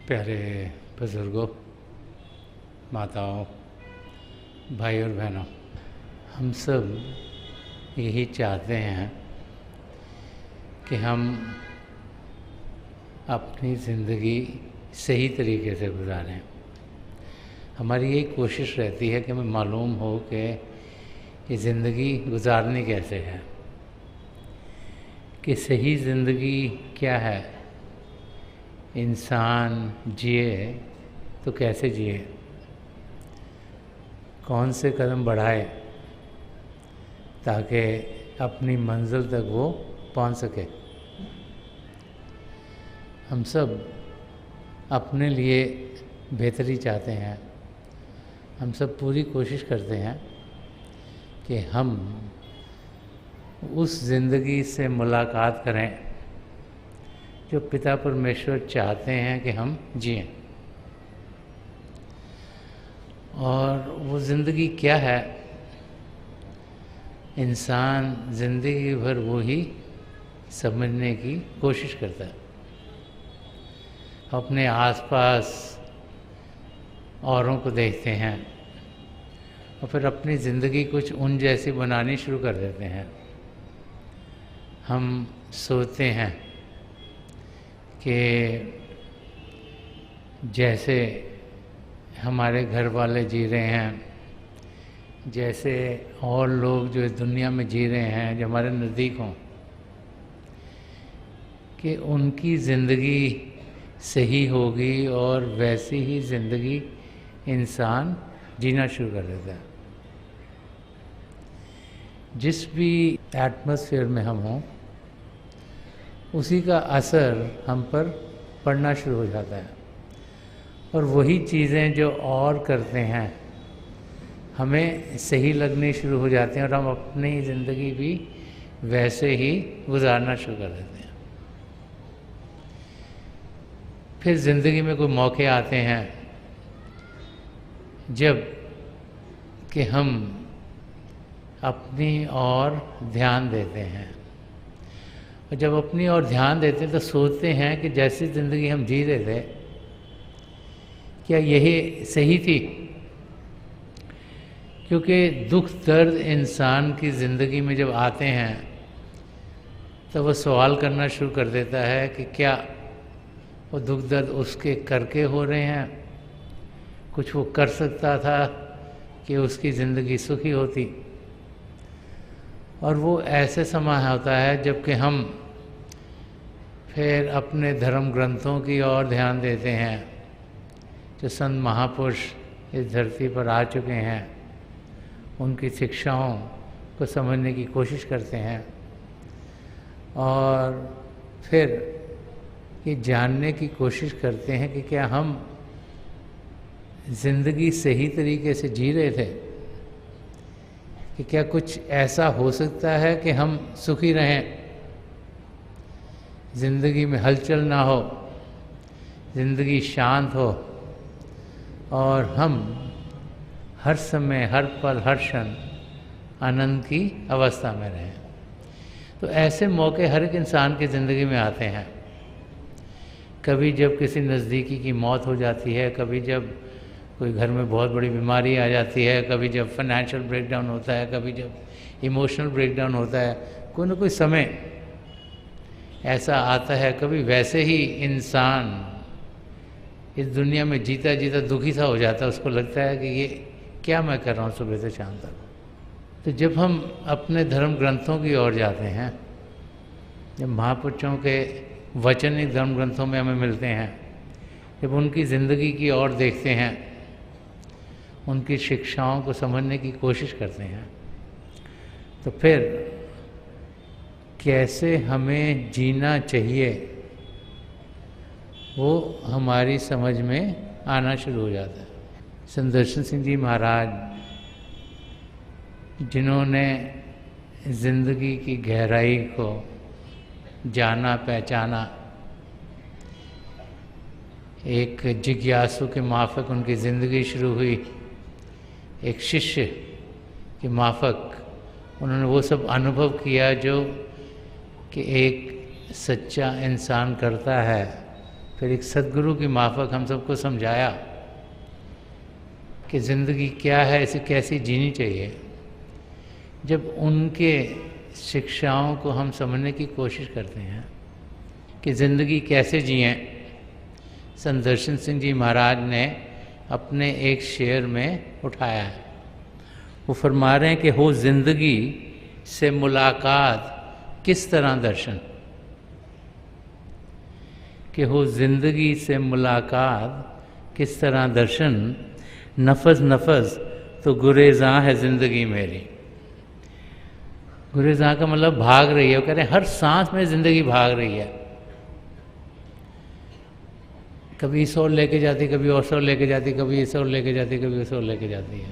प्यारे बुज़ुर्गों, माताओं, भाई और बहनों, हम सब यही चाहते हैं कि हम अपनी ज़िंदगी सही तरीके से गुजारें। हमारी यही कोशिश रहती है कि हमें मालूम हो कि ये ज़िंदगी गुजारनी कैसे है, कि सही ज़िंदगी क्या है, इंसान जिए तो कैसे जिए, कौन से कदम बढ़ाए ताकि अपनी मंजिल तक वो पहुंच सके। हम सब अपने लिए बेहतरी चाहते हैं। हम सब पूरी कोशिश करते हैं कि हम उस ज़िंदगी से मुलाकात करें जो पिता परमेश्वर चाहते हैं कि हम जिएं। और वो ज़िंदगी क्या है, इंसान ज़िंदगी भर वो ही समझने की कोशिश करता है। अपने आसपास औरों को देखते हैं और फिर अपनी ज़िंदगी कुछ उन जैसी बनानी शुरू कर देते हैं। हम सोचते हैं कि जैसे हमारे घर वाले जी रहे हैं, जैसे और लोग जो इस दुनिया में जी रहे हैं जो हमारे नज़दीक हों, कि उनकी ज़िंदगी सही होगी और वैसी ही ज़िंदगी इंसान जीना शुरू कर देता है। जिस भी एटमॉस्फेयर में हम हों, उसी का असर हम पर पड़ना शुरू हो जाता है और वही चीज़ें जो और करते हैं हमें सही लगनी शुरू हो जाती हैं और हम अपनी ज़िंदगी भी वैसे ही गुजारना शुरू कर देते हैं। फिर ज़िंदगी में कोई मौके आते हैं जब कि हम अपनी ओर ध्यान देते हैं, और जब अपनी ओर ध्यान देते हैं तो सोचते हैं कि जैसी ज़िंदगी हम जी रहे थे क्या यही सही थी। क्योंकि दुख दर्द इंसान की ज़िंदगी में जब आते हैं तो वह सवाल करना शुरू कर देता है कि क्या वो दुख दर्द उसके करके हो रहे हैं, कुछ वो कर सकता था कि उसकी ज़िंदगी सुखी होती। और वो ऐसे समय होता है जबकि हम फिर अपने धर्म ग्रंथों की ओर ध्यान देते हैं जो संत महापुरुष इस धरती पर आ चुके हैं, उनकी शिक्षाओं को समझने की कोशिश करते हैं और फिर ये जानने की कोशिश करते हैं कि क्या हम ज़िंदगी सही तरीके से जी रहे थे, कि क्या कुछ ऐसा हो सकता है कि हम सुखी रहें, ज़िंदगी में हलचल ना हो, ज़िंदगी शांत हो और हम हर समय, हर पल, हर क्षण आनंद की अवस्था में रहें। तो ऐसे मौके हर एक इंसान की ज़िंदगी में आते हैं। कभी जब किसी नज़दीकी की मौत हो जाती है, कभी जब कोई घर में बहुत बड़ी बीमारी आ जाती है, कभी जब फाइनेंशियल ब्रेकडाउन होता है, कभी जब इमोशनल ब्रेकडाउन होता है, कोई ना कोई समय ऐसा आता है। कभी वैसे ही इंसान इस दुनिया में जीता जीता दुखी सा हो जाता है, उसको लगता है कि ये क्या मैं कर रहा हूँ सुबह से शाम तक। तो जब हम अपने धर्म ग्रंथों की ओर जाते हैं, जब महापुरुषों के वचन इन धर्म ग्रंथों में हमें मिलते हैं, जब उनकी ज़िंदगी की ओर देखते हैं, उनकी शिक्षाओं को समझने की कोशिश करते हैं, तो फिर कैसे हमें जीना चाहिए वो हमारी समझ में आना शुरू हो जाता है। संत दर्शन सिंह जी महाराज, जिन्होंने ज़िंदगी की गहराई को जाना पहचाना, एक जिज्ञासु के माफक उनकी ज़िंदगी शुरू हुई, एक शिष्य के माफक उन्होंने वो सब अनुभव किया जो कि एक सच्चा इंसान करता है फिर एक सद्गुरु की माफक हम सबको समझाया कि ज़िंदगी क्या है, इसे कैसी जीनी चाहिए। जब उनके शिक्षाओं को हम समझने की कोशिश करते हैं कि ज़िंदगी कैसे जिएं, संत दर्शन सिंह जी महाराज ने अपने एक शेर में उठाया है। वो फरमा रहे हैं कि हो ज़िंदगी से मुलाकात किस तरह दर्शन, कि हो ज़िंदगी से मुलाकात किस तरह दर्शन, नफस नफस तो गुरेज़ां है ज़िंदगी मेरी। गुरेज़ां का मतलब भाग रही है। वो कह रहे हैं हर सांस में ज़िंदगी भाग रही है, कभी इस ओर लेके जाती, कभी उस ओर लेके जाती, कभी इस ओर लेके जाती, कभी उस ओर लेके जाती है।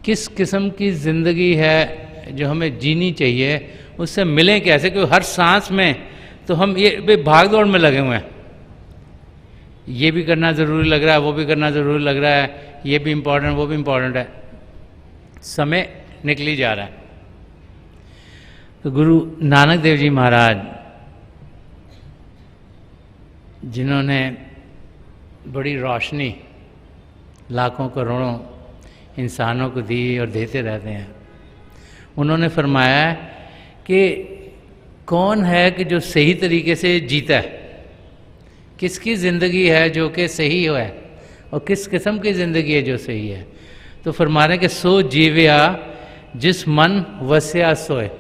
किस किस्म की ज़िंदगी है जो हमें जीनी चाहिए, उससे मिलें कैसे? क्योंकि हर सांस में तो हम ये भाग दौड़ में लगे हुए हैं। ये भी करना ज़रूरी लग रहा है, वो भी करना ज़रूरी लग रहा है, ये भी इम्पोर्टेंट, वो भी इम्पोर्टेंट है, समय निकली जा रहा है। तो गुरु नानक देव जी महाराज, जिन्होंने बड़ी रोशनी लाखों करोड़ों इंसानों को दी और देते रहते हैं, उन्होंने फरमाया कि कौन है कि जो सही तरीके से जीता है, किसकी ज़िंदगी है जो कि सही है और किस किस्म की ज़िंदगी है जो सही है। तो फरमा रहे कि सो जीव्या जिस मन वस्या सोए,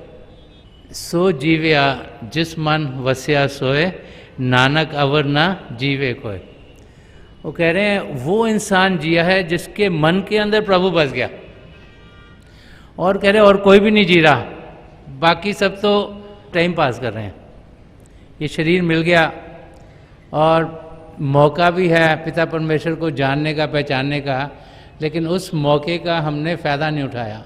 सो जीव्या जिस मन वस्या सोए, नानक अवर ना जीवे कोई। वो कह रहे हैं वो इंसान जिया है जिसके मन के अंदर प्रभु बस गया, और कह रहे और कोई भी नहीं जी रहा, बाकी सब तो टाइम पास कर रहे हैं। ये शरीर मिल गया और मौका भी है पिता परमेश्वर को जानने का, पहचानने का, लेकिन उस मौके का हमने फ़ायदा नहीं उठाया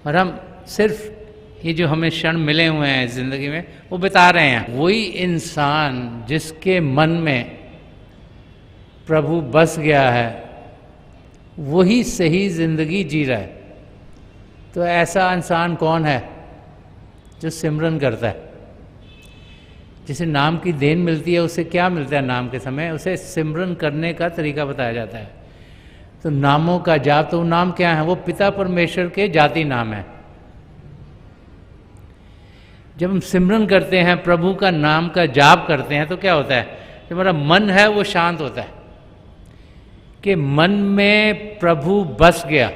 और हम सिर्फ ये जो हमें क्षण मिले हुए हैं ज़िंदगी में वो बिता रहे हैं। वही इंसान जिसके मन में प्रभु बस गया है वही सही ज़िंदगी जी रहा है। तो ऐसा इंसान कौन है? जो सिमरन करता है, जिसे नाम की देन मिलती है। उसे क्या मिलता है नाम के समय? उसे सिमरन करने का तरीका बताया जाता है। तो नामों का जाप, तो नाम क्या है? वो पिता परमेश्वर के जाति नाम है। जब हम सिमरन करते हैं, प्रभु का नाम का जाप करते हैं, तो क्या होता है? जो हमारा मन है वो शांत होता है कि मन में प्रभु बस गया,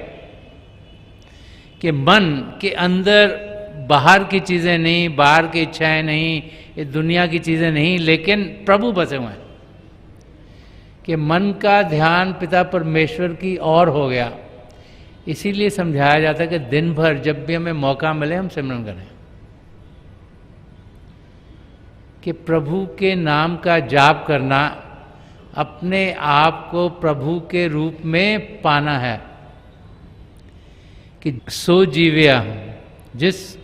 कि मन के अंदर बाहर की चीज़ें नहीं, बाहर की इच्छाएं नहीं, ये दुनिया की चीज़ें नहीं, लेकिन प्रभु बसे हुए हैं। कि मन का ध्यान पिता परमेश्वर की ओर हो गया। इसीलिए समझाया जाता है कि दिन भर जब भी हमें मौका मिले हम सिमरन करें, कि प्रभु के नाम का जाप करना, अपने आप को प्रभु के रूप में पाना है। कि सो जीव्या जिस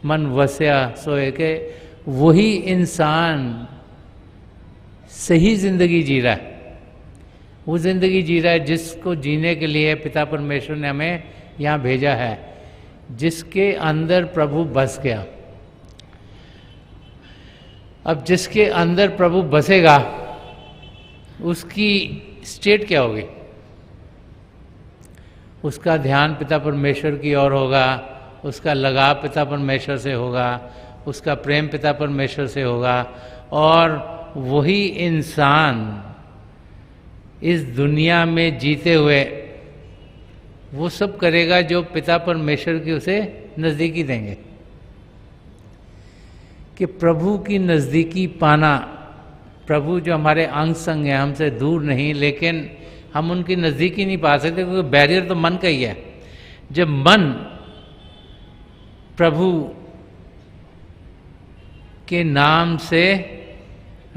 मन वस्या सोए, के वही इंसान सही ज़िंदगी जी रहा है। वो ज़िंदगी जी रहा है जिसको जीने के लिए पिता परमेश्वर ने हमें यहाँ भेजा है, जिसके अंदर प्रभु बस गया। अब जिसके अंदर प्रभु बसेगा उसकी स्टेट क्या होगी? उसका ध्यान पिता परमेश्वर की ओर होगा, उसका लगाव पिता परमेश्वर से होगा, उसका प्रेम पिता परमेश्वर से होगा, और वही इंसान इस दुनिया में जीते हुए वो सब करेगा जो पिता परमेश्वर की उसे नज़दीकी देंगे। कि प्रभु की नज़दीकी पाना, प्रभु जो हमारे अंग संग हैं, हमसे दूर नहीं, लेकिन हम उनकी नज़दीकी नहीं पा सकते क्योंकि बैरियर तो मन का ही है। जब मन प्रभु के नाम से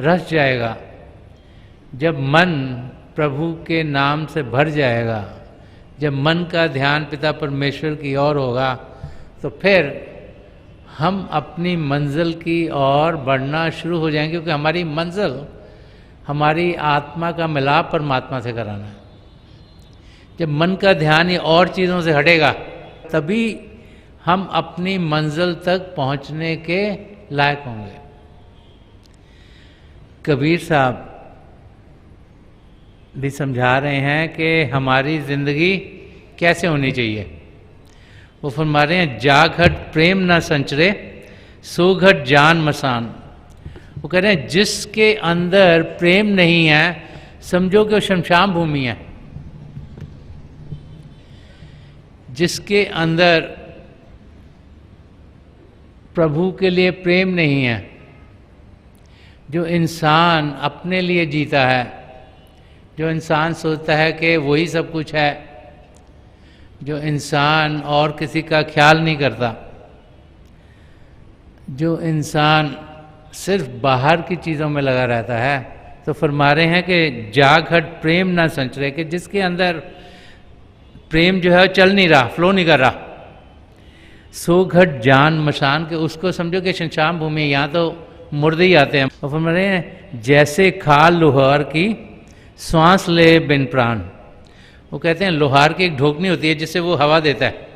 रस जाएगा, जब मन प्रभु के नाम से भर जाएगा, जब मन का ध्यान पिता परमेश्वर की ओर होगा, तो फिर हम अपनी मंजिल की ओर बढ़ना शुरू हो जाएंगे। क्योंकि हमारी मंजिल हमारी आत्मा का मिलाप परमात्मा से कराना है। जब मन का ध्यान ये और चीज़ों से हटेगा तभी हम अपनी मंजिल तक पहुंचने के लायक होंगे। कबीर साहब भी समझा रहे हैं कि हमारी ज़िंदगी कैसे होनी चाहिए। वो फरमा रहे हैं, जाघट प्रेम न संचरे, सोघट जान मसान। वो कह रहे हैं जिसके अंदर प्रेम नहीं है, समझो कि वो शमशान भूमि है। जिसके अंदर प्रभु के लिए प्रेम नहीं है, जो इंसान अपने लिए जीता है, जो इंसान सोचता है कि वही सब कुछ है, जो इंसान और किसी का ख्याल नहीं करता, जो इंसान सिर्फ बाहर की चीज़ों में लगा रहता है, तो फरमा रहे हैं कि जाघट प्रेम ना संचरे, कि जिसके अंदर प्रेम जो है चल नहीं रहा, फ्लो नहीं कर रहा, सो घट जान मशान, के उसको समझो कि शमशान भूमि, यहाँ तो मुर्दे ही आते हैं। और फरमा रहे हैं जैसे खाल लोहार की श्वास ले बिन प्राण। वो कहते हैं लोहार की एक ढोकनी होती है जिससे वो हवा देता है,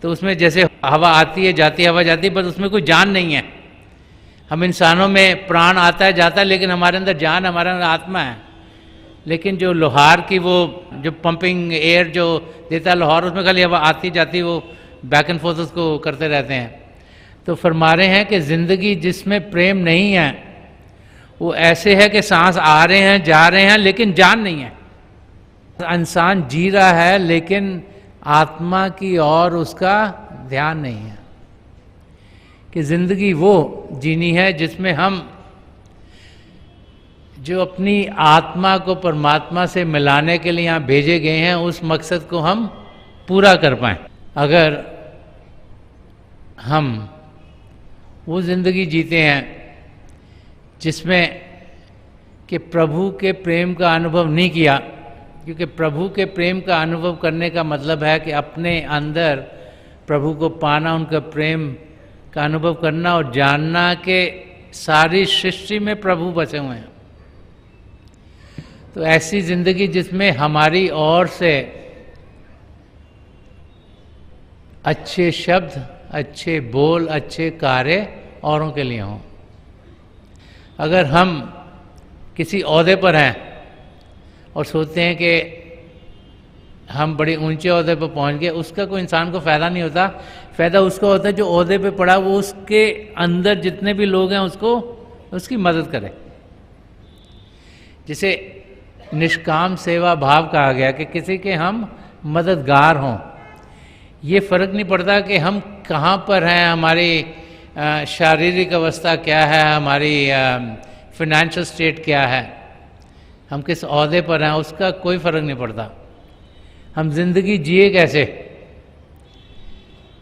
तो उसमें जैसे हवा आती है जाती है, हवा जाती है, बस उसमें कोई जान नहीं है। हम इंसानों में प्राण आता है जाता है, लेकिन हमारे अंदर जान, हमारे अंदर आत्मा है। लेकिन जो लोहार की वो जो पंपिंग एयर जो देता है लोहार, उसमें खाली हवा आती जाती, वो बैक एंड फोर्थ उसको करते रहते हैं। तो फरमा रहे हैं कि ज़िंदगी जिसमें प्रेम नहीं है वो ऐसे है कि सांस आ रहे हैं जा रहे हैं लेकिन जान नहीं है। इंसान जी रहा है लेकिन आत्मा की ओर उसका ध्यान नहीं है। कि ज़िंदगी वो जीनी है जिसमें हम जो अपनी आत्मा को परमात्मा से मिलाने के लिए यहाँ भेजे गए हैं, उस मकसद को हम पूरा कर पाएँ। अगर हम वो ज़िंदगी जीते हैं जिसमें कि प्रभु के प्रेम का अनुभव नहीं किया, क्योंकि प्रभु के प्रेम का अनुभव करने का मतलब है कि अपने अंदर प्रभु को पाना, उनका प्रेम का अनुभव करना और जानना कि सारी सृष्टि में प्रभु बसे हुए हैं। तो ऐसी ज़िंदगी जिसमें हमारी ओर से अच्छे शब्द, अच्छे बोल, अच्छे कार्य औरों के लिए हों। अगर हम किसी ओहदे पर हैं और सोचते हैं कि हम बड़े ऊंचे ओहदे पर पहुंच गए, उसका कोई इंसान को फ़ायदा नहीं होता। फ़ायदा उसका होता है जो ओहदे पे पड़ा वो उसके अंदर जितने भी लोग हैं उसको उसकी मदद करे। जिसे निष्काम सेवा भाव कहा गया कि किसी के हम मददगार हों। ये फ़र्क नहीं पड़ता कि हम कहाँ पर हैं, हमारी शारीरिक अवस्था क्या है, हमारी फाइनेंशियल स्टेट क्या है, हम किस ओहदे पर हैं, उसका कोई फ़र्क नहीं पड़ता। हम ज़िंदगी जिए कैसे।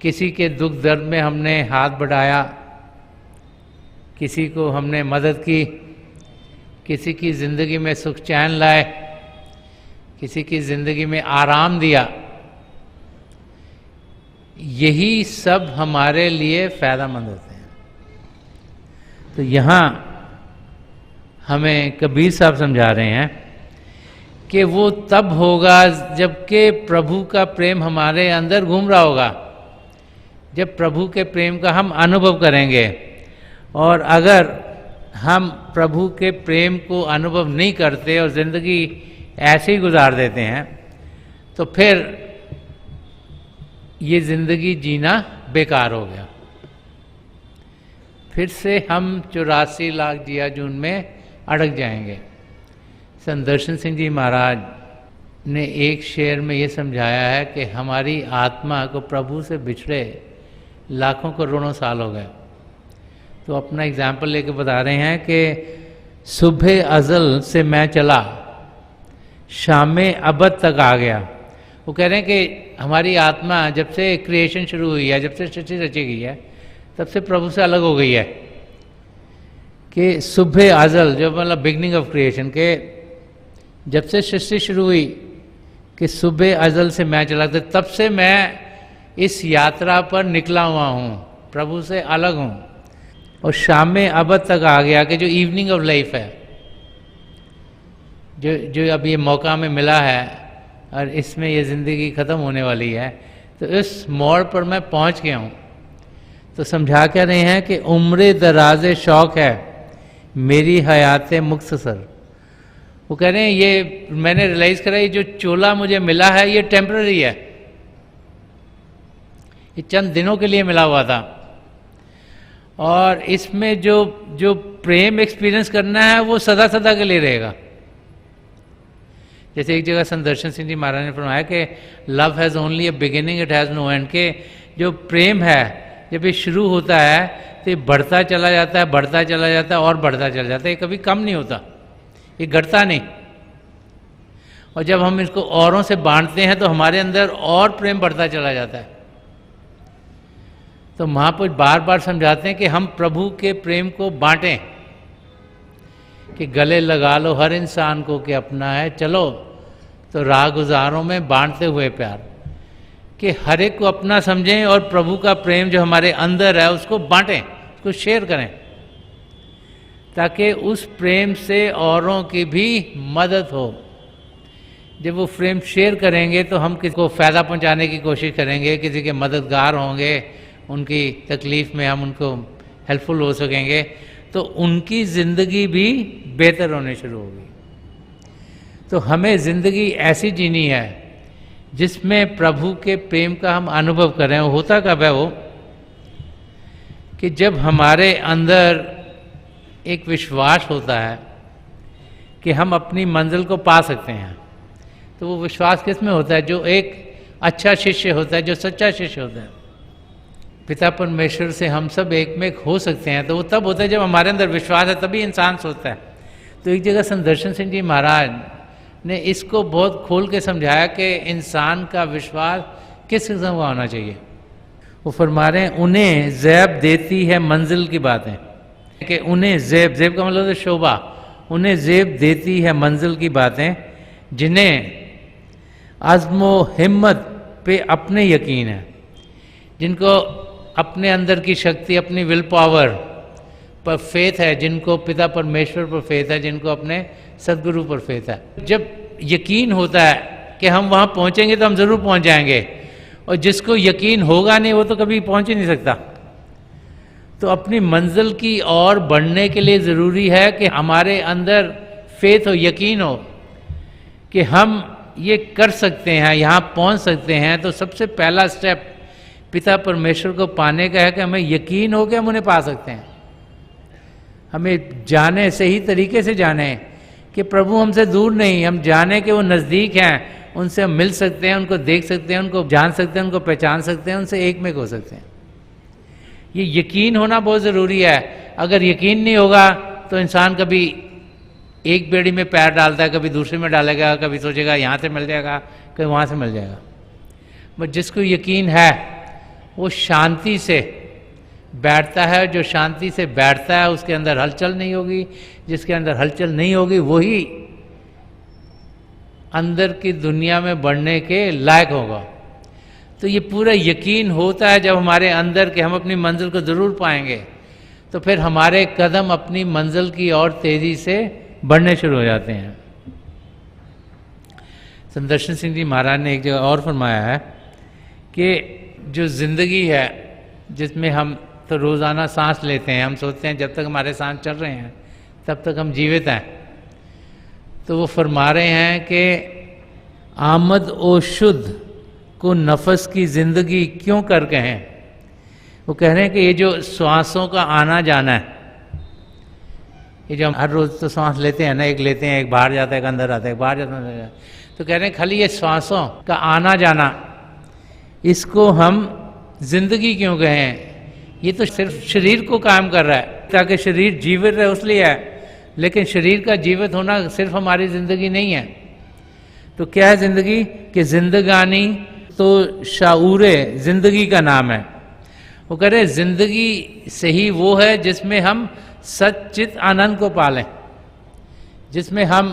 किसी के दुख दर्द में हमने हाथ बढ़ाया, किसी को हमने मदद की, किसी की ज़िंदगी में सुख चैन लाए, किसी की ज़िंदगी में आराम दिया, यही सब हमारे लिए फ़ायदेमंद होते हैं। तो यहाँ हमें कबीर साहब समझा रहे हैं कि वो तब होगा जबकि प्रभु का प्रेम हमारे अंदर घूम रहा होगा, जब प्रभु के प्रेम का हम अनुभव करेंगे। और अगर हम प्रभु के प्रेम को अनुभव नहीं करते और ज़िंदगी ऐसे ही गुजार देते हैं, तो फिर ये ज़िंदगी जीना बेकार हो गया। फिर से हम 84 लाख जिया जून में अड़क जाएंगे। संत दर्शन सिंह जी महाराज ने एक शेर में ये समझाया है कि हमारी आत्मा को प्रभु से बिछड़े लाखों करोड़ों साल हो गए। तो अपना एग्जाम्पल लेके बता रहे हैं कि सुबह अज़ल से मैं चला, शाम अबद तक आ गया। वो कह रहे हैं कि हमारी आत्मा जब से क्रिएशन शुरू हुई है, जब से सृष्टि रची गई है, तब से प्रभु से अलग हो गई है। कि सुबह अज़ल जो मतलब बिगनिंग ऑफ क्रिएशन, के जब से सृष्टि शुरू हुई कि सुबह अज़ल से मैं चला, तब से मैं इस यात्रा पर निकला हुआ हूँ, प्रभु से अलग हूँ। और शाम अबद तक आ गया कि जो इवनिंग ऑफ लाइफ है, जो अब ये मौका में मिला है और इसमें ये ज़िंदगी ख़त्म होने वाली है, तो इस मोड़ पर मैं पहुंच गया हूँ। तो समझा क्या रहे हैं कि उम्र दराज़े शौक़ है, मेरी हयात मुख्तसर। वो कह रहे हैं ये मैंने रियलाइज़ करा, ये जो चोला मुझे मिला है ये टेम्पररी है, ये चंद दिनों के लिए मिला हुआ था, और इसमें जो जो प्रेम एक्सपीरियंस करना है वो सदा सदा के लिए रहेगा। जैसे एक जगह संदर्शन सिंह जी महाराज ने फरमाया कि love has only a beginning it has no end, के जो प्रेम है जब ये शुरू होता है तो ये बढ़ता चला जाता है, बढ़ता चला जाता है और बढ़ता चला जाता है, ये कभी कम नहीं होता, ये घटता नहीं। और जब हम इसको औरों से बांटते हैं तो हमारे अंदर और प्रेम बढ़ता चला जाता है। तो महापुरुष बार बार समझाते हैं कि हम प्रभु के प्रेम को बांटें, कि गले लगा लो हर इंसान को कि अपना है, चलो तो राह गुजारों में बांटते हुए प्यार, कि हर एक को अपना समझें और प्रभु का प्रेम जो हमारे अंदर है उसको बांटें, उसको शेयर करें, ताकि उस प्रेम से औरों की भी मदद हो। जब वो प्रेम शेयर करेंगे तो हम किसी को फ़ायदा पहुंचाने की कोशिश करेंगे, किसी के मददगार होंगे, उनकी तकलीफ़ में हम उनको हेल्पफुल हो सकेंगे, तो उनकी ज़िंदगी भी बेहतर होने शुरू होगी। तो हमें ज़िंदगी ऐसी जीनी है जिसमें प्रभु के प्रेम का हम अनुभव करें। होता कब है वो, कि जब हमारे अंदर एक विश्वास होता है कि हम अपनी मंजिल को पा सकते हैं। तो वो विश्वास किस में होता है? जो एक अच्छा शिष्य होता है, जो सच्चा शिष्य होता है, पिता परमेश्वर से हम सब एक में एक हो सकते हैं। तो वो तब होता है जब हमारे अंदर विश्वास है, तभी इंसान सोचता है। तो एक जगह संदर्शन सिंह जी महाराज ने इसको बहुत खोल के समझाया कि इंसान का विश्वास किस किस्म का होना चाहिए। वो फरमा रहे हैं, उन्हें ज़ैब देती है मंजिल की बातें, कि उन्हें ज़ैब, ज़ैब का मतलब शोभा, उन्हें ज़ैब देती है मंजिल की बातें, जिन्हें अज़्म हिम्मत पे अपने यकीन है, जिनको अपने अंदर की शक्ति, अपनी विल पावर पर फेथ है, जिनको पिता परमेश्वर पर फेथ है, जिनको अपने सदगुरु पर फेथ है। जब यकीन होता है कि हम वहाँ पहुँचेंगे तो हम ज़रूर पहुँच जाएंगे, और जिसको यकीन होगा नहीं वो तो कभी पहुँच ही नहीं सकता। तो अपनी मंजिल की ओर बढ़ने के लिए ज़रूरी है कि हमारे अंदर फेथ हो, यकीन हो कि हम ये कर सकते हैं, यहाँ पहुँच सकते हैं। तो सबसे पहला स्टेप पिता परमेश्वर को पाने का है कि हमें यकीन हो कि हम उन्हें पा सकते हैं। हमें जाने, सही तरीके से जाने कि प्रभु हमसे दूर नहीं, हम जाने कि वो नज़दीक हैं, उनसे हम मिल सकते हैं, उनको देख सकते हैं, उनको जान सकते हैं, उनको पहचान सकते हैं, उनसे एक में हो सकते हैं। ये यकीन होना बहुत ज़रूरी है। अगर यकीन नहीं होगा तो इंसान कभी एक बेड़ी में पैर डालता है, कभी दूसरे में डालेगा, कभी सोचेगा यहाँ से मिल जाएगा, कभी वहाँ से मिल जाएगा। बट जिसको यकीन है वो शांति से बैठता है, जो शांति से बैठता है उसके अंदर हलचल नहीं होगी, जिसके अंदर हलचल नहीं होगी वही अंदर की दुनिया में बढ़ने के लायक होगा। तो ये पूरा यकीन होता है जब हमारे अंदर के हम अपनी मंजिल को ज़रूर पाएंगे, तो फिर हमारे कदम अपनी मंजिल की ओर तेज़ी से बढ़ने शुरू हो जाते हैं। संदर्शन सिंह जी महाराज ने एक जगह और फरमाया है कि जो ज़िंदगी है जिसमें हम तो रोज़ाना सांस लेते हैं, हम सोचते हैं जब तक हमारे सांस चल रहे हैं तब तक हम जीवित हैं। तो वो फरमा रहे हैं कि आमद ओ शुद्ध को नफस की ज़िंदगी क्यों कर कहें। वो कह रहे हैं कि ये जो श्वासों का आना जाना है, ये जो हम हर रोज़ तो सांस लेते हैं ना, एक लेते हैं, एक बाहर जाता है, एक अंदर आता है, एक बाहर जाता है, तो कह रहे हैं खाली ये श्वासों का आना जाना, इसको हम जिंदगी क्यों कहें। ये तो सिर्फ शरीर को काम कर रहा है ताकि शरीर जीवित रहे, उसलिए है। लेकिन शरीर का जीवित होना सिर्फ हमारी ज़िंदगी नहीं है। तो क्या है ज़िंदगी? कि जिंदगानी तो शाऊरे ज़िंदगी का नाम है। वो कह रहे ज़िंदगी सही वो है जिसमें हम सच्चित आनंद को पालें, जिसमें हम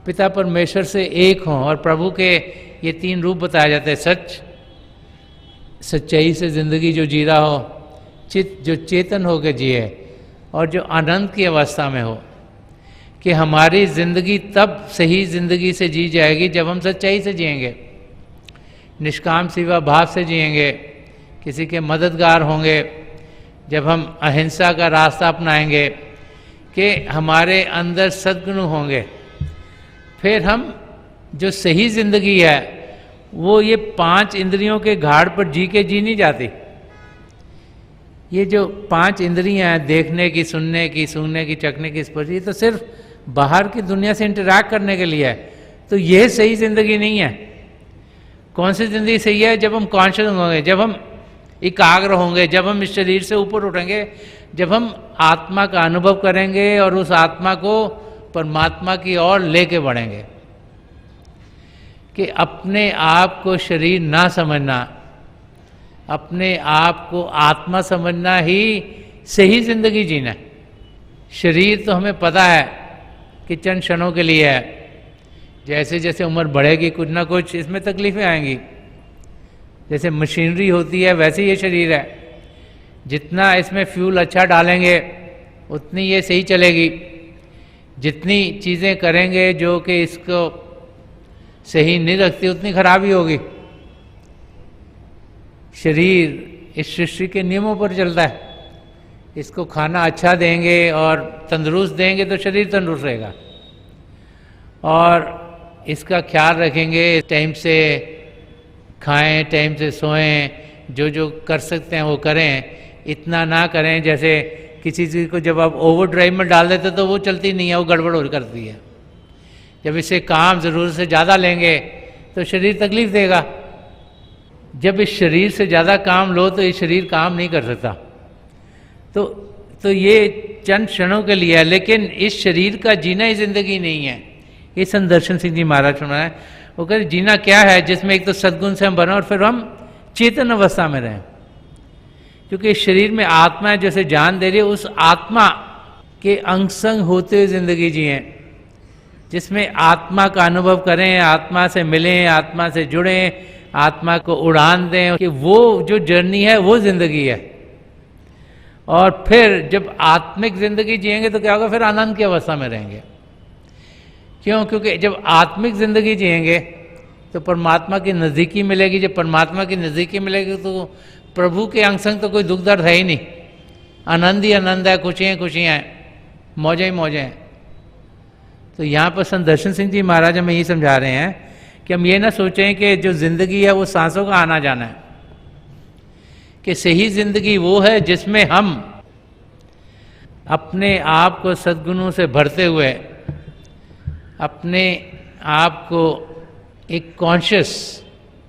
पिता परमेश्वर से एक हों। और प्रभु के ये तीन रूप बताए जाते हैं, सच, सच्चाई से ज़िंदगी जो जी रहा हो, चित जो चेतन होकर जिए, और जो आनंद की अवस्था में हो। कि हमारी ज़िंदगी तब सही ज़िंदगी से जी जाएगी जब हम सच्चाई से जिएंगे, निष्काम सेवा भाव से जिएंगे, किसी के मददगार होंगे, जब हम अहिंसा का रास्ता अपनाएंगे, कि हमारे अंदर सद्गुण होंगे, फिर हम जो सही जिंदगी है वो ये 5 इंद्रियों के घाट पर जी नहीं जाती। ये जो 5 इंद्रियां हैं, देखने की, सुनने की, सूंघने की, चखने की, स्पर्श, ये तो सिर्फ बाहर की दुनिया से इंटरैक्ट करने के लिए है। तो यह सही जिंदगी नहीं है। कौन सी जिंदगी सही है? जब हम कॉन्शियस होंगे, जब हम एकाग्र होंगे, जब हम इस शरीर से ऊपर उठेंगे, जब हम आत्मा का अनुभव करेंगे और उस आत्मा को परमात्मा की ओर लेके बढ़ेंगे। कि अपने आप को शरीर ना समझना, अपने आप को आत्मा समझना ही सही जिंदगी जीना है। शरीर तो हमें पता है कि चंद क्षणों के लिए है, जैसे जैसे उम्र बढ़ेगी कुछ ना कुछ इसमें तकलीफें आएंगी। जैसे मशीनरी होती है वैसे ये शरीर है, जितना इसमें फ्यूल अच्छा डालेंगे उतनी ये सही चलेगी। जितनी चीज़ें करेंगे जो कि इसको सही नहीं रखती उतनी खराबी होगी। शरीर इस सृष्टि के नियमों पर चलता है। इसको खाना अच्छा देंगे और तंदुरुस्त देंगे तो शरीर तंदुरुस्त रहेगा, और इसका ख्याल रखेंगे, टाइम से खाएं, टाइम से सोएं, जो जो कर सकते हैं वो करें। इतना ना करें जैसे किसी चीज़ को जब आप ओवर ड्राइव में डाल देते तो वो चलती नहीं है, वो गड़बड़ हो करती है। जब इसे काम ज़रूरत से ज़्यादा लेंगे तो शरीर तकलीफ देगा। जब इस शरीर से ज़्यादा काम लो तो ये शरीर काम नहीं कर सकता। तो ये चंद क्षणों के लिए है, लेकिन इस शरीर का जीना ही जिंदगी नहीं है। ये संत दर्शन सिंह जी महाराज सुना है। वो कहते जीना क्या है? जिसमें एक तो सद्गुण से हम बने और फिर हम चेतन अवस्था में रहें। क्योंकि इस शरीर में आत्मा है, जैसे जान दे रही है, उस आत्मा के अंग संग होते हुए जिंदगी जिए, जिसमें आत्मा का अनुभव करें, आत्मा से मिलें, आत्मा से जुड़ें, आत्मा को उड़ान दें, कि वो जो जर्नी है वो जिंदगी है। और फिर जब आत्मिक जिंदगी जिएंगे तो क्या होगा? फिर आनंद की अवस्था में रहेंगे। क्यों? क्योंकि जब आत्मिक जिंदगी जिएंगे तो परमात्मा की नज़दीकी मिलेगी। जब परमात्मा की नज़दीकी मिलेगी तो प्रभु के अंग संग तो कोई दुख दर्द है ही नहीं, आनंद ही आनंद है, खुशियाँ खुशियाँ हैं, मौजें ही मौजें हैं। तो यहाँ पर संत दर्शन सिंह जी महाराज हमें ये समझा रहे हैं कि हम ये ना सोचें कि जो जिंदगी है वो सांसों का आना जाना है, कि सही जिंदगी वो है जिसमें हम अपने आप को सद्गुणों से भरते हुए अपने आप को एक कॉन्शियस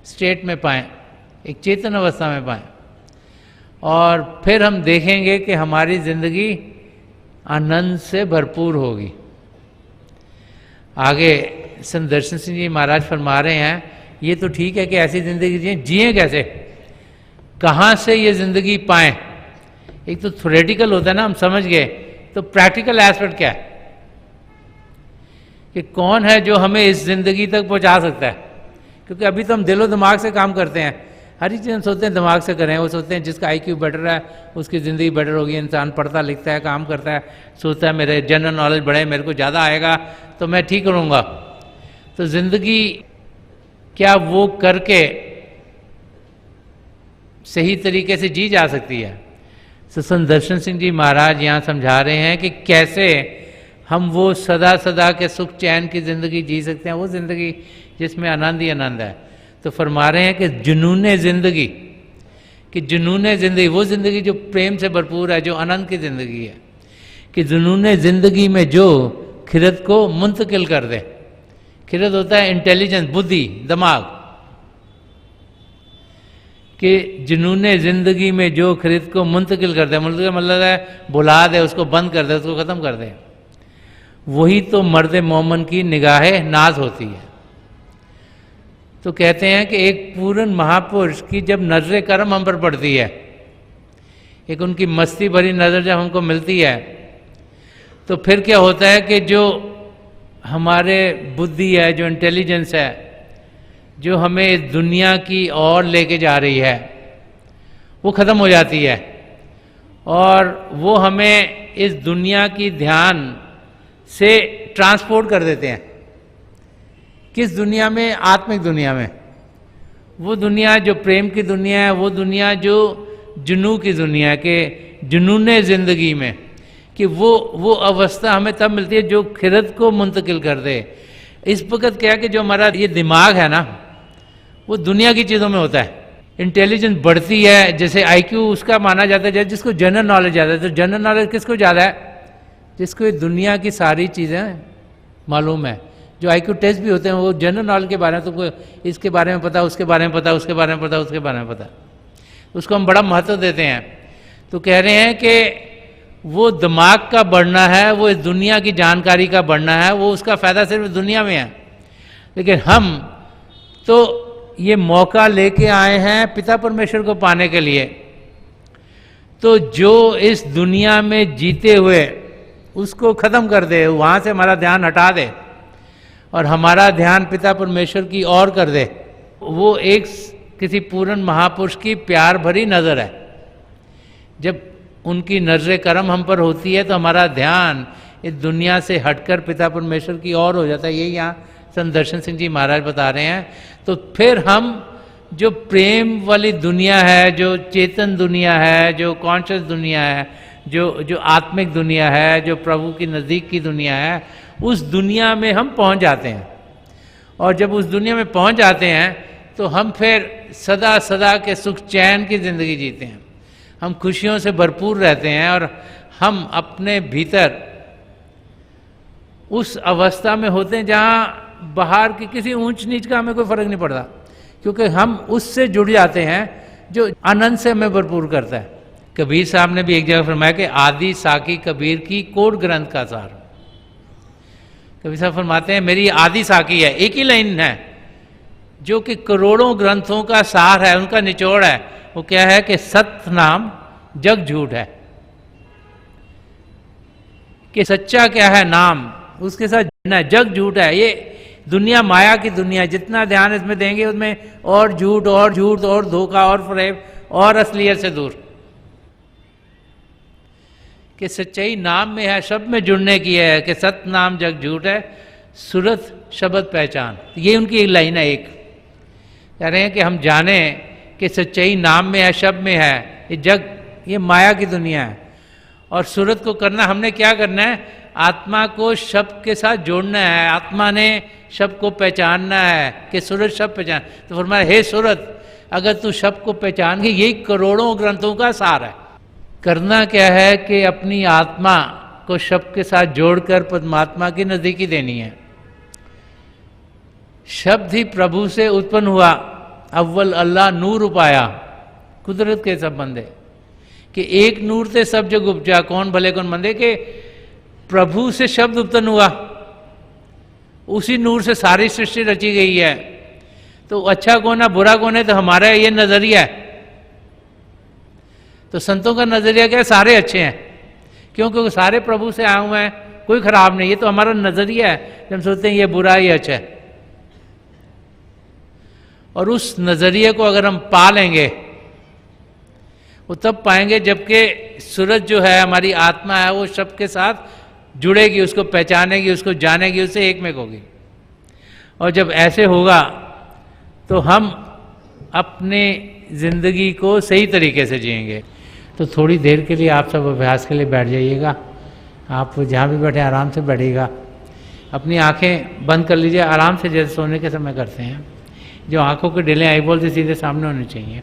स्टेट में पाएं, एक चेतन अवस्था में पाएं, और फिर हम देखेंगे कि हमारी जिंदगी आनंद से भरपूर होगी। आगे संत दर्शन सिंह जी महाराज फरमा रहे हैं, ये तो ठीक है कि ऐसी जिंदगी जिए कैसे, कहाँ से ये जिंदगी पाएं। एक तो थ्योरेटिकल होता है ना, हम समझ गए, तो प्रैक्टिकल एस्पेक्ट क्या है कि कौन है जो हमें इस जिंदगी तक पहुंचा सकता है। क्योंकि अभी तो हम दिलो दिमाग से काम करते हैं, हर एक चीज़ हम सोचते हैं दिमाग से करें। वो सोचते हैं जिसका IQ बेटर है उसकी ज़िंदगी बेटर होगी। इंसान पढ़ता लिखता है, काम करता है, सोचता है मेरे जनरल नॉलेज बढ़े, मेरे को ज़्यादा आएगा तो मैं ठीक करूँगा। तो ज़िंदगी क्या वो करके सही तरीके से जी जा सकती है? तो संत दर्शन सिंह जी महाराज यहाँ समझा रहे हैं कि कैसे हम वो सदा सदा के सुख चैन की ज़िंदगी जी सकते हैं, वो ज़िंदगी जिसमें आनंद ही आनंद है। तो फरमा रहे हैं कि जुनून ज़िंदगी, कि जुनून ज़िंदगी वो ज़िंदगी जो प्रेम से भरपूर है, जो आनंद की ज़िंदगी है, कि जुनून ज़िंदगी में जो खिरत को मुंतकिल कर दे। खिरत होता है इंटेलिजेंस, बुद्धि, दिमाग, कि जुनून ज़िंदगी में जो खिरत को मुंतकिल कर दे, मतलब है भुला दे, उसको बंद कर दे, उसको ख़त्म कर दे, वही तो मर्द मोमन की निगाहे नाज होती है। तो कहते हैं कि एक पूर्ण महापुरुष की जब नजर करम हम पर पड़ती है, एक उनकी मस्ती भरी नज़र जब हमको मिलती है, तो फिर क्या होता है कि जो हमारे बुद्धि है, जो इंटेलिजेंस है, जो हमें इस दुनिया की ओर लेके जा रही है, वो ख़त्म हो जाती है, और वो हमें इस दुनिया की ध्यान से ट्रांसपोर्ट कर देते हैं। किस दुनिया में? आत्मिक दुनिया में। वो दुनिया जो प्रेम की दुनिया है, वो दुनिया जो जुनू की दुनिया के जुनून ज़िंदगी में, कि वो अवस्था हमें तब मिलती है जो खिरत को मुंतकिल कर दे। इस वक्त क्या है कि जो हमारा ये दिमाग है ना, वो दुनिया की चीज़ों में होता है। इंटेलिजेंस बढ़ती है, जैसे आईक्यू उसका माना जाता है, जैसे जिसको जनरल नॉलेज ज़्यादा है, तो जनरल नॉलेज किसको ज़्यादा है? जिसको ये दुनिया की सारी चीज़ें मालूम है। जो आईक्यू टेस्ट भी होते हैं वो जनरल नॉलेज के बारे में, तुमको इसके बारे में पता, उसके बारे में पता, उसके बारे में पता, उसके बारे में पता, उसको हम बड़ा महत्व देते हैं। तो कह रहे हैं कि वो दिमाग का बढ़ना है, वो इस दुनिया की जानकारी का बढ़ना है, वो उसका फ़ायदा सिर्फ दुनिया में है। लेकिन हम तो ये मौका लेके आए हैं पिता परमेश्वर को पाने के लिए। तो जो इस दुनिया में जीते हुए उसको ख़त्म कर दे, वहाँ से हमारा ध्यान हटा दे और हमारा ध्यान पिता परमेश्वर की ओर कर दे, वो एक किसी पूर्ण महापुरुष की प्यार भरी नज़र है। जब उनकी नजर करम हम पर होती है तो हमारा ध्यान इस दुनिया से हटकर पिता परमेश्वर की ओर हो जाता है। यही यहाँ संत दर्शन सिंह जी महाराज बता रहे हैं। तो फिर हम जो प्रेम वाली दुनिया है, जो चेतन दुनिया है, जो कॉन्शियस दुनिया है, जो आत्मिक दुनिया है, जो प्रभु की नज़दीक की दुनिया है, उस दुनिया में हम पहुंच जाते हैं। और जब उस दुनिया में पहुंच जाते हैं तो हम फिर सदा सदा के सुख चैन की ज़िंदगी जीते हैं। हम खुशियों से भरपूर रहते हैं और हम अपने भीतर उस अवस्था में होते हैं जहाँ बाहर की किसी ऊंच नीच का हमें कोई फर्क नहीं पड़ता, क्योंकि हम उससे जुड़ जाते हैं जो आनंद से हमें भरपूर करता है। कबीर साहब ने भी एक जगह फरमाया कि आदि साकी कबीर की कोट ग्रंथ का सार। कबीर साहब फरमाते हैं मेरी आदि साकी है, एक ही लाइन है जो कि करोड़ों ग्रंथों का सार है, उनका निचोड़ है। वो क्या है कि सत्य नाम जग झूठ है। कि सच्चा क्या है? नाम, उसके साथ जुड़ना है। जग झूठ है, ये दुनिया माया की दुनिया, जितना ध्यान इसमें देंगे उसमें और झूठ और झूठ और धोखा और फरेब और असलियत से दूर। कि सच्चाई नाम में है, शब्द में जुड़ने की है। कि सत्य नाम जग झूठ है, सूरत शब्द पहचान। ये उनकी एक लाइन है। एक कह रहे हैं कि हम जाने कि सच्चाई नाम में है, शब्द में है। ये जग, ये माया की दुनिया है। और सूरत को करना, हमने क्या करना है? आत्मा को शब्द के साथ जोड़ना है। आत्मा ने शब्द को पहचानना है कि सूरत शब्द पहचान। तो फरमाया हे सूरत, अगर तू शब्द को पहचान गई, यही करोड़ों ग्रंथों का सार है। करना क्या है कि अपनी आत्मा को शब्द के साथ जोड़कर परमात्मा की नजदीकी देनी है। शब्द ही प्रभु से उत्पन्न हुआ, अव्वल अल्लाह नूर उपाया, कुदरत के संबंध है कि एक नूर से सब जग उपजा, कौन भले कौन मंदे। के प्रभु से शब्द उत्पन्न हुआ, उसी नूर से सारी सृष्टि रची गई है। तो अच्छा कौन है, बुरा कौन है? तो हमारा ये नजरिया है। तो संतों का नजरिया क्या है? सारे अच्छे हैं, क्योंकि सारे प्रभु से आए हुए हैं, कोई खराब नहीं। ये तो हमारा नजरिया है, जब सोचते हैं ये बुरा ये अच्छा है। और उस नजरिए को अगर हम पा लेंगे, वो तब पाएंगे जबकि सूरज जो है, हमारी आत्मा है, वो शब्द के साथ जुड़ेगी, उसको पहचानेगी, उसको जानेगी, उससे एक में होगी। और जब ऐसे होगा तो हम अपने ज़िंदगी को सही तरीके से जिएंगे। तो थोड़ी देर के लिए आप सब अभ्यास के लिए बैठ जाइएगा। आप जहाँ भी बैठे आराम से बैठिएगा। अपनी आंखें बंद कर लीजिए, आराम से, जैसे सोने के समय करते हैं। जो आंखों के डिले आई बॉल से सीधे सामने होने चाहिए।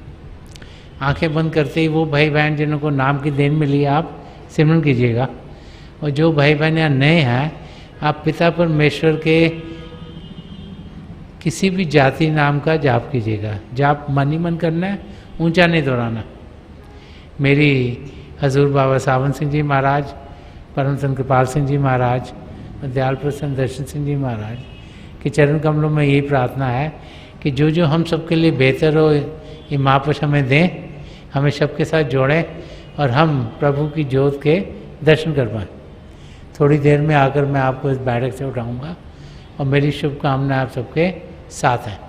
आंखें बंद करते ही वो भाई बहन जिनको नाम की देन मिली, आप सिमरन कीजिएगा। और जो भाई बहन यहाँ नए हैं, आप पिता परमेश्वर के किसी भी जाति नाम का जाप कीजिएगा। जाप मन ही मन करना है, ऊंचा नहीं दोहराना। मेरी हजूर बाबा सावन सिंह जी महाराज, परम संत कृपाल सिंह जी महाराज, दयाल प्रसन्न दर्शन सिंह जी महाराज के चरण कमलों में यही प्रार्थना है कि जो जो हम सबके लिए बेहतर हो, ये महापुरुष हमें दें, हमें सबके साथ जोड़ें और हम प्रभु की ज्योत के दर्शन कर पाएँ। थोड़ी देर में आकर मैं आपको इस बैठक से उठाऊंगा और मेरी शुभकामनाएं आप सबके साथ हैं।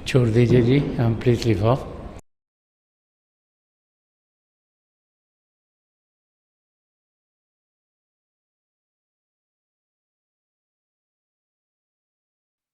छोड़ दीजिए जी, प्लीज लीव ऑफ।